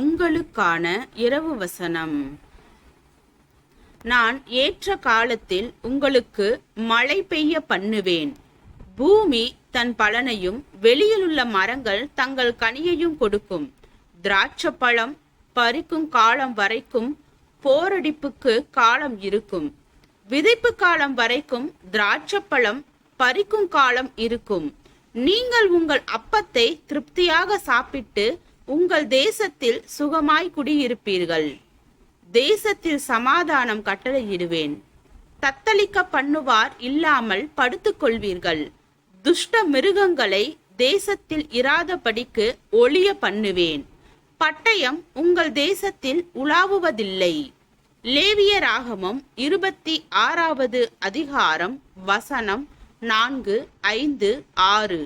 உங்களுக்கான இரவு வசனம். நான் ஏற்ற காலத்தில் உங்களுக்கு மழை பெய்ய பண்ணுவேன். பூமி தன் பலனையும் வெளியிலுள்ள மரங்கள் தங்கள் கனியையும் கொடுக்கும். திராட்சப்பழம் பறிக்கும் காலம் வரைக்கும் போரடிப்புக்கு காலம் இருக்கும். விதைப்பு காலம் வரைக்கும் திராட்சப்பழம் பறிக்கும் காலம் இருக்கும். நீங்கள் உங்கள் அப்பத்தை திருப்தியாக சாப்பிட்டு உங்கள் தேசத்தில் சுகமாய் குடியிருப்பீர்கள். தேசத்தில் சமாதானம் கட்டளையிடுவேன். தத்தளிக்க பண்ணுவார் இல்லாமல் படுத்துக் கொள்வீர்கள். துஷ்ட மிருகங்களை தேசத்தில் இராதபடிக்கு ஒளிய பண்ணுவேன். பட்டயம் உங்கள் தேசத்தில் உலாவுவதில்லை. லேவியராகமம் 26வது அதிகாரம் வசனம் 4, 5, 6.